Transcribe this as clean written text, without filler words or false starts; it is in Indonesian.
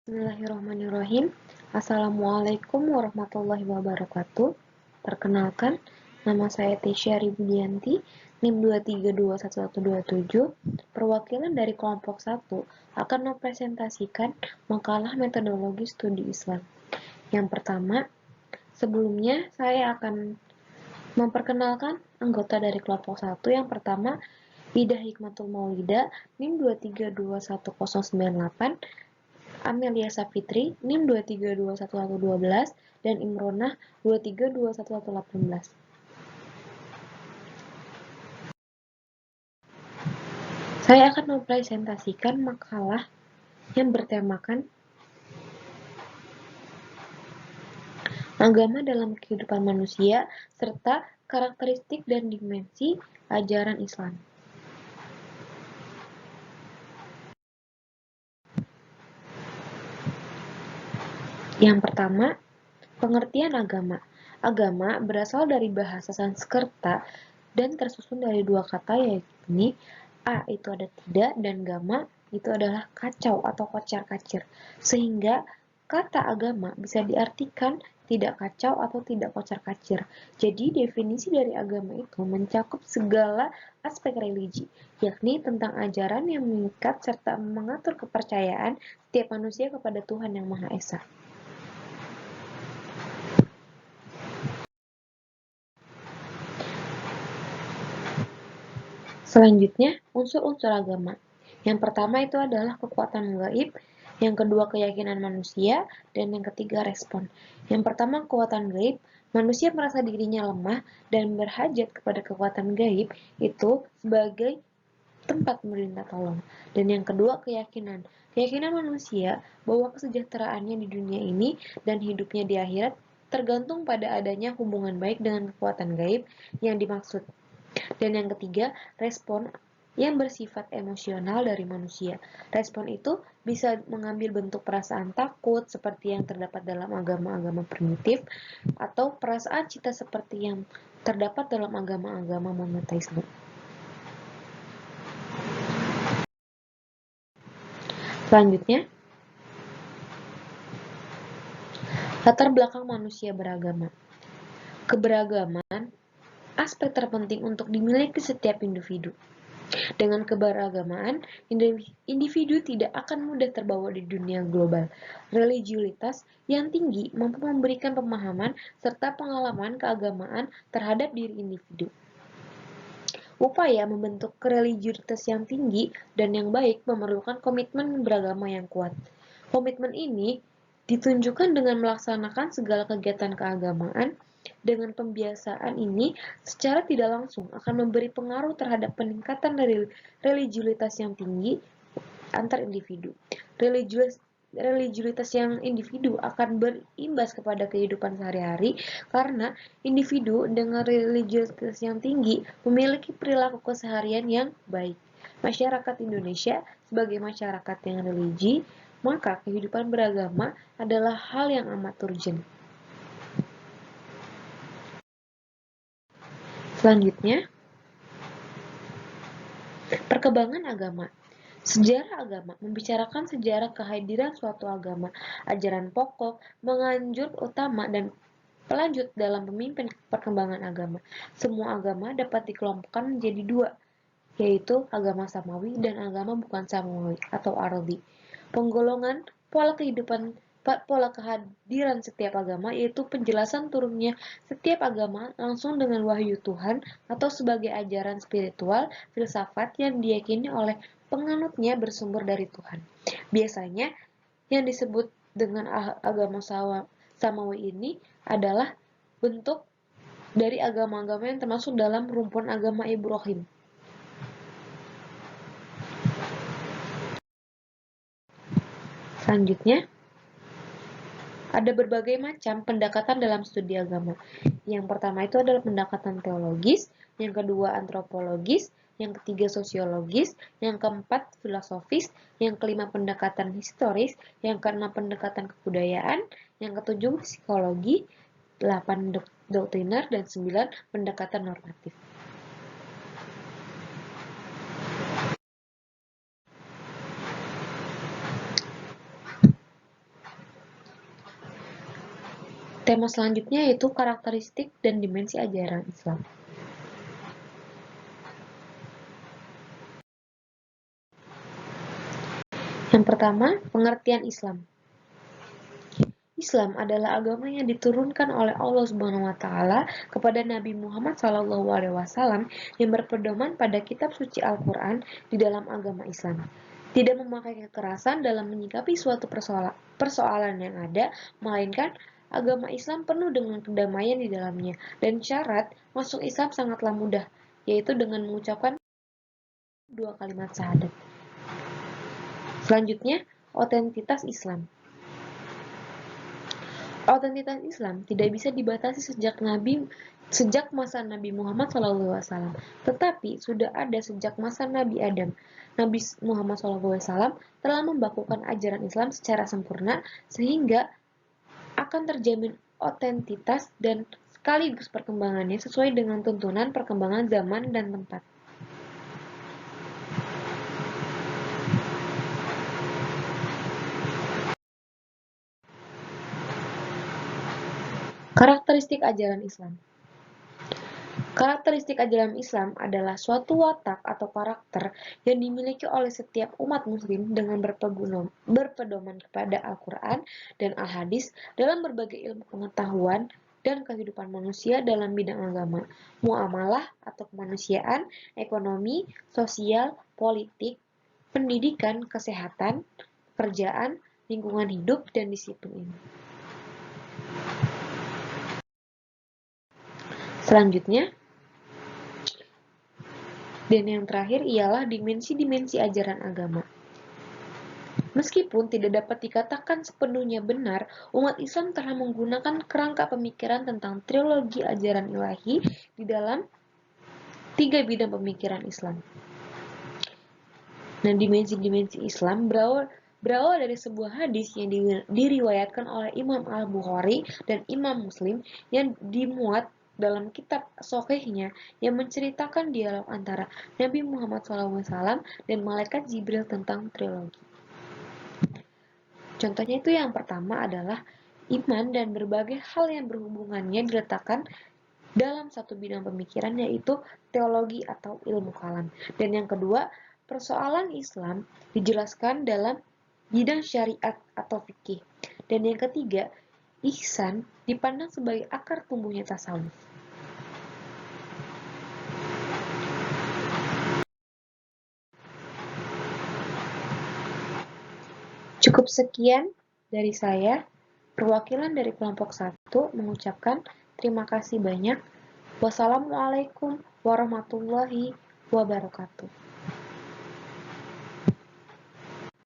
Bismillahirrahmanirrahim. Assalamualaikum warahmatullahi wabarakatuh. Perkenalkan, nama saya Tisha Ribudianti, NIM 232127, perwakilan dari kelompok 1 akan mempresentasikan makalah metodologi studi Islam. Yang pertama, sebelumnya saya akan memperkenalkan anggota dari kelompok 1. Yang pertama, Ida Hikmatul Maulida, NIM 23211098, Amelia Safitri, NIM 23211112, dan Imronah 232118. Saya akan mempresentasikan makalah yang bertemakan agama dalam kehidupan manusia serta karakteristik dan dimensi ajaran Islam. Yang pertama, pengertian agama. Agama berasal dari bahasa Sanskerta dan tersusun dari dua kata, yakni A itu ada tidak dan gama itu adalah kacau atau kocar-kacir. Sehingga kata agama bisa diartikan tidak kacau atau tidak kocar-kacir. Jadi definisi dari agama itu mencakup segala aspek religi, yakni tentang ajaran yang mengikat serta mengatur kepercayaan setiap manusia kepada Tuhan Yang Maha Esa. Selanjutnya, unsur-unsur agama. Yang pertama itu adalah kekuatan gaib, yang kedua keyakinan manusia, dan yang ketiga respon. Yang pertama kekuatan gaib, manusia merasa dirinya lemah dan berhajat kepada kekuatan gaib itu sebagai tempat meminta tolong. Dan yang kedua keyakinan. Keyakinan manusia bahwa kesejahteraannya di dunia ini dan hidupnya di akhirat tergantung pada adanya hubungan baik dengan kekuatan gaib yang dimaksud. Dan yang ketiga, respon yang bersifat emosional dari manusia. Respon itu bisa mengambil bentuk perasaan takut seperti yang terdapat dalam agama-agama primitif atau perasaan cinta seperti yang terdapat dalam agama-agama monoteisme. Selanjutnya, latar belakang manusia beragama. Keberagaman aspek terpenting untuk dimiliki setiap individu. Dengan keberagamaan, individu tidak akan mudah terbawa di dunia global. Religiulitas yang tinggi mampu memberikan pemahaman serta pengalaman keagamaan terhadap diri individu. Upaya membentuk religiulitas yang tinggi dan yang baik memerlukan komitmen beragama yang kuat. Komitmen ini ditunjukkan dengan melaksanakan segala kegiatan keagamaan. Dengan pembiasaan ini, secara tidak langsung akan memberi pengaruh terhadap peningkatan dari religiulitas yang tinggi antar individu. Religiulitas yang individu akan berimbas kepada kehidupan sehari-hari karena individu dengan religiulitas yang tinggi memiliki perilaku keseharian yang baik. Masyarakat Indonesia sebagai masyarakat yang religi, maka kehidupan beragama adalah hal yang amat urgent. Selanjutnya, perkembangan agama. Sejarah agama membicarakan sejarah kehadiran suatu agama, ajaran pokok, menganjur utama, dan pelanjut dalam pemimpin perkembangan agama. Semua agama dapat dikelompokkan menjadi dua, yaitu agama samawi dan agama bukan samawi atau ardi. Penggolongan pola kehadiran setiap agama yaitu penjelasan turunnya setiap agama langsung dengan wahyu Tuhan atau sebagai ajaran spiritual filsafat yang diyakini oleh penganutnya bersumber dari Tuhan. Biasanya yang disebut dengan agama samawi ini adalah bentuk dari agama-agama yang termasuk dalam rumpun agama Ibrahim. Selanjutnya, ada berbagai macam pendekatan dalam studi agama. Yang pertama itu adalah pendekatan teologis, yang kedua antropologis, yang ketiga sosiologis, yang keempat filosofis, yang kelima pendekatan historis, yang keenam pendekatan kebudayaan, yang ketujuh psikologi, 8 doktriner, dan 9 pendekatan normatif. Tema selanjutnya yaitu karakteristik dan dimensi ajaran Islam. Yang pertama, pengertian Islam. Islam adalah agama yang diturunkan oleh Allah Subhanahu wa taala kepada Nabi Muhammad SAW yang berpedoman pada kitab suci Al-Qur'an di dalam agama Islam. Tidak memakai kekerasan dalam menyikapi suatu persoalan yang ada, melainkan agama Islam penuh dengan kedamaian di dalamnya, dan syarat masuk Islam sangatlah mudah, yaitu dengan mengucapkan 2 kalimat syahadat. Selanjutnya, otentitas Islam. Otentitas Islam tidak bisa dibatasi sejak masa Nabi Muhammad SAW, tetapi sudah ada sejak masa Nabi Adam. Nabi Muhammad SAW telah membakukan ajaran Islam secara sempurna sehingga akan terjamin otentitas dan sekaligus perkembangannya sesuai dengan tuntunan perkembangan zaman dan tempat. Karakteristik ajaran Islam. Karakteristik ajaran Islam adalah suatu watak atau karakter yang dimiliki oleh setiap umat muslim dengan berpedoman kepada Al-Quran dan Al-Hadis dalam berbagai ilmu pengetahuan dan kehidupan manusia dalam bidang agama, muamalah atau kemanusiaan, ekonomi, sosial, politik, pendidikan, kesehatan, pekerjaan, lingkungan hidup, dan disiplin. Selanjutnya, dan yang terakhir ialah dimensi-dimensi ajaran agama. Meskipun tidak dapat dikatakan sepenuhnya benar, umat Islam telah menggunakan kerangka pemikiran tentang trilogi ajaran ilahi di dalam 3 bidang pemikiran Islam. Nah, dimensi-dimensi Islam berawal dari sebuah hadis yang diriwayatkan oleh Imam Al-Bukhari dan Imam Muslim yang dimuat dalam kitab Sahihnya yang menceritakan dialog antara Nabi Muhammad SAW dan Malaikat Jibril tentang trilogi. Contohnya itu yang pertama adalah iman dan berbagai hal yang berhubungannya diletakkan dalam satu bidang pemikiran, yaitu teologi atau ilmu kalam. Dan yang kedua, persoalan Islam dijelaskan dalam bidang syariat atau fikih. Dan yang ketiga, ihsan dipandang sebagai akar tumbuhnya tasawuf. Cukup sekian dari saya. Perwakilan dari kelompok 1 mengucapkan terima kasih banyak. Wassalamualaikum warahmatullahi wabarakatuh.